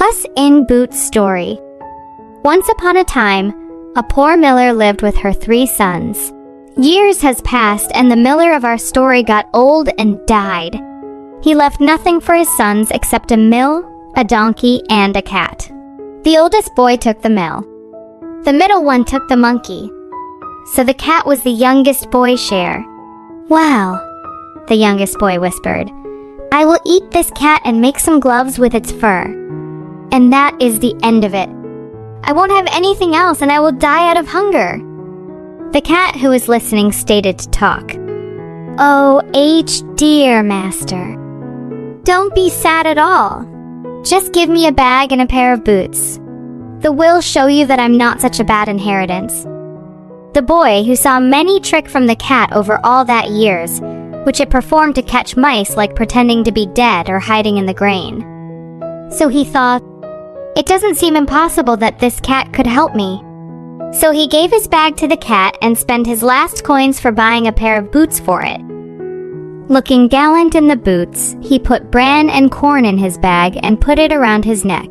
Puss in Boots story. Once upon a time, a poor miller lived with her 3 sons. Years has passed and the miller of our story got old and died. He left nothing for his sons except a mill, a donkey, and a cat. The oldest boy took the mill. The middle one took the monkey. So the cat was the youngest boy's share. "Well," the youngest boy whispered, "I will eat this cat and make some gloves with its fur. And that is the end of it. I won't have anything else and I will die out of hunger." The cat, who was listening, stated to talk. "Oh, dear master. Don't be sad at all. Just give me a bag and a pair of boots. The will show you that I'm not such a bad inheritance." The boy, who saw many tricks from the cat over all that years, which it performed to catch mice like pretending to be dead or hiding in the grain. So he thought, it doesn't seem impossible that this cat could help me. So he gave his bag to the cat and spent his last coins for buying a pair of boots for it. Looking gallant in the boots, he put bran and corn in his bag and put it around his neck.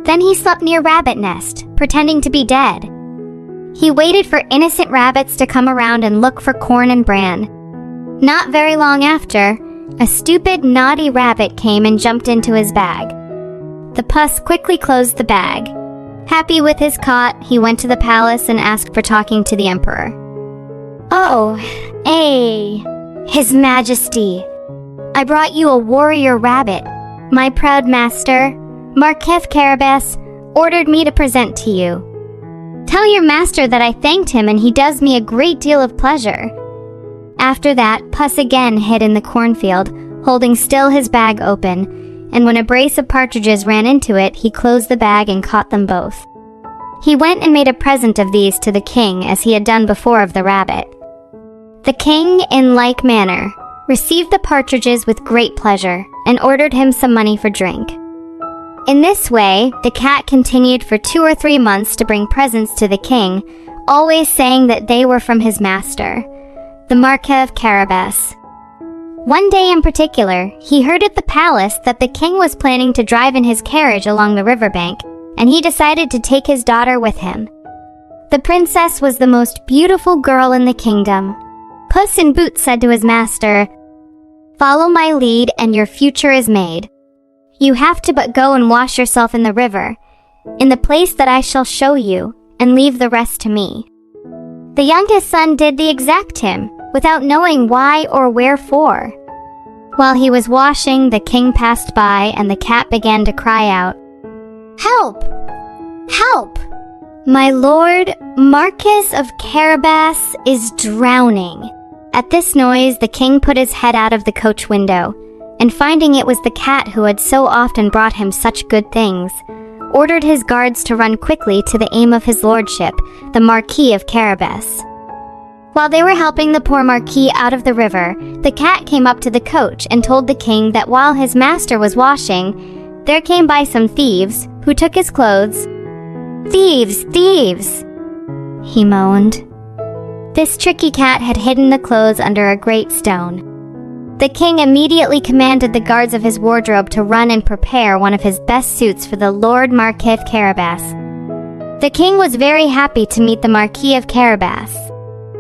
Then he slept near Rabbit Nest, pretending to be dead. He waited for innocent rabbits to come around and look for corn and bran. Not very long after, a stupid, naughty rabbit came and jumped into his bag. The puss quickly closed the bag. Happy with his caught, he went to the palace and asked for talking to the emperor. "Oh, His Majesty, I brought you a warrior rabbit. My proud master, Marquis Carabas, ordered me to present to you. Tell your master that I thanked him and he does me a great deal of pleasure." After that, Puss again hid in the cornfield, holding still his bag open, and when a brace of partridges ran into it, he closed the bag and caught them both. He went and made a present of these to the king as he had done before of the rabbit. The king, in like manner, received the partridges with great pleasure and ordered him some money for drink. In this way, the cat continued for 2 or 3 months to bring presents to the king, always saying that they were from his master, the Marquis of Carabas. One day in particular, he heard at the palace that the king was planning to drive in his carriage along the riverbank, and he decided to take his daughter with him. The princess was the most beautiful girl in the kingdom. Puss in Boots said to his master, "Follow my lead and your future is made. You have to but go and wash yourself in the river, in the place that I shall show you, and leave the rest to me." The youngest son did the exact him, without knowing why or wherefore. While he was washing, the king passed by and the cat began to cry out, "Help! Help! My lord, Marquis of Carabas, is drowning." At this noise, the king put his head out of the coach window, and finding it was the cat who had so often brought him such good things, ordered his guards to run quickly to the aim of his lordship, the Marquis of Carabas. While they were helping the poor Marquis out of the river, the cat came up to the coach and told the king that while his master was washing, there came by some thieves who took his clothes. "Thieves, thieves!" he moaned. This tricky cat had hidden the clothes under a great stone. The king immediately commanded the guards of his wardrobe to run and prepare one of his best suits for the Lord Marquis of Carabas. The king was very happy to meet the Marquis of Carabas.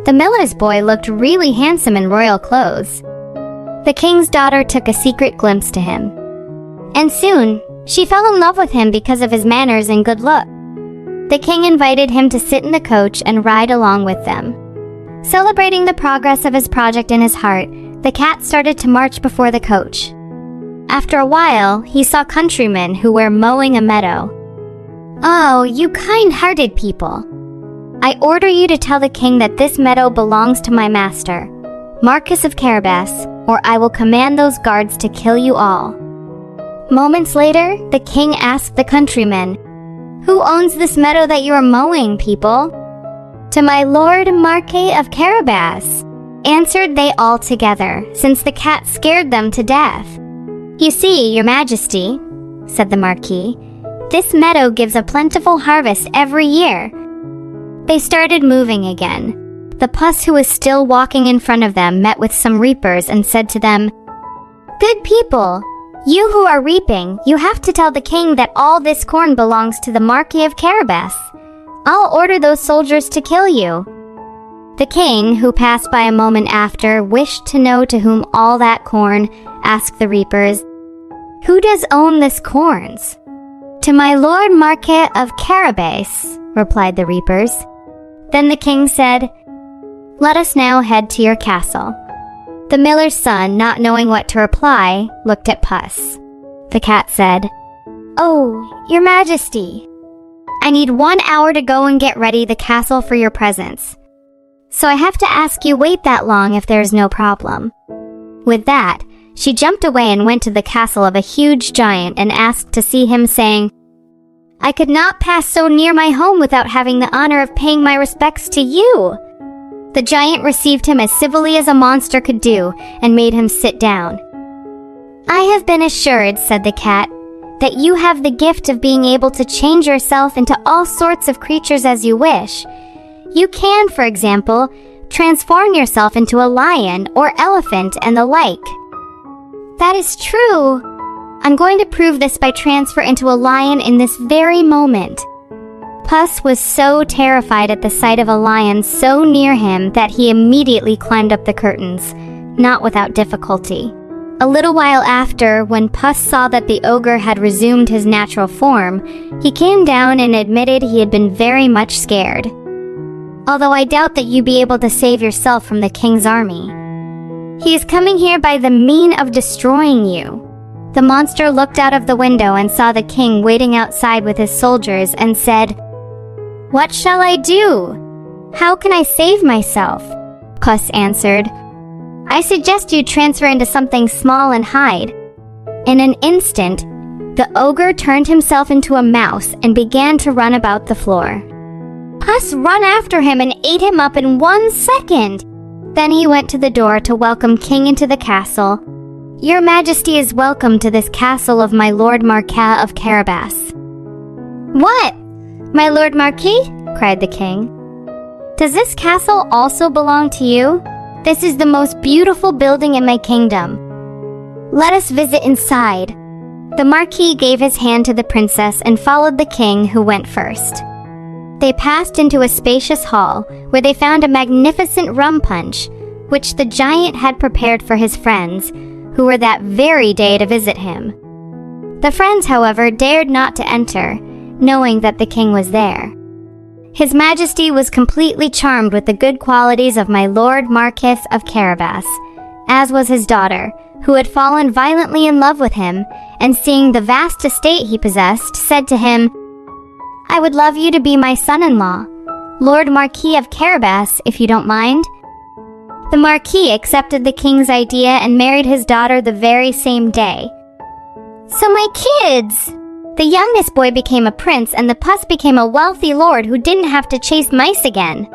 The miller's boy looked really handsome in royal clothes. The king's daughter took a secret glimpse to him. And soon, she fell in love with him because of his manners and good look. The king invited him to sit in the coach and ride along with them. Celebrating the progress of his project in his heart, the cat started to march before the coach. After a while, he saw countrymen who were mowing a meadow. "Oh, you kind-hearted people! I order you to tell the king that this meadow belongs to my master, Marquis of Carabas, or I will command those guards to kill you all." Moments later, the king asked the countrymen, "Who owns this meadow that you are mowing, people?" "To my lord Marquis of Carabas," answered they all together, since the cat scared them to death. "You see, your majesty," said the Marquis, "this meadow gives a plentiful harvest every year." They started moving again. The puss, who was still walking in front of them, met with some reapers and said to them, "Good people, You who are reaping, you have to tell the king that all this corn belongs to the Marquis of Carabas. I'll order those soldiers to kill you." The king, who passed by a moment after, wished to know to whom all that corn, asked the reapers. "Who does own this corns?" "To my lord Marquis of Carabas," replied the reapers. Then the king said, "Let us now head to your castle." The miller's son, not knowing what to reply, looked at Puss. The cat said, "Oh, your majesty, I need 1 hour to go and get ready the castle for your presence. So I have to ask you wait that long if there is no problem." With that, she jumped away and went to the castle of a huge giant and asked to see him, saying, "I could not pass so near my home without having the honor of paying my respects to you." The giant received him as civilly as a monster could do and made him sit down. "I have been assured," said the cat, "that you have the gift of being able to change yourself into all sorts of creatures as you wish. You can, for example, transform yourself into a lion or elephant and the like." "That is true. I'm going to prove this by transfer into a lion in this very moment." Puss was so terrified at the sight of a lion so near him that he immediately climbed up the curtains, not without difficulty. A little while after, when Puss saw that the ogre had resumed his natural form, he came down and admitted he had been very much scared. "Although I doubt that you'd be able to save yourself from the king's army. He is coming here by the mean of destroying you." The monster looked out of the window and saw the king waiting outside with his soldiers and said, "What shall I do? How can I save myself?" Puss answered, "I suggest you transfer into something small and hide." In an instant, the ogre turned himself into a mouse and began to run about the floor. Puss ran after him and ate him up in 1 second. Then he went to the door to welcome King into the castle. "Your Majesty is welcome to this castle of my Lord Marquis of Carabas." "What? My Lord Marquis?" cried the king. "Does this castle also belong to you? This is the most beautiful building in my kingdom. Let us visit inside." The Marquis gave his hand to the princess and followed the king, who went first. They passed into a spacious hall where they found a magnificent rum punch, which the giant had prepared for his friends, who were that very day to visit him. The friends, however, dared not to enter, knowing that the king was there. His Majesty was completely charmed with the good qualities of my Lord Marquis of Carabas, as was his daughter, who had fallen violently in love with him, and seeing the vast estate he possessed, said to him, "I would love you to be my son-in-law, Lord Marquis of Carabas, if you don't mind." The Marquis accepted the king's idea and married his daughter the very same day. "So my kids!" The youngest boy became a prince and the Puss became a wealthy lord who didn't have to chase mice again.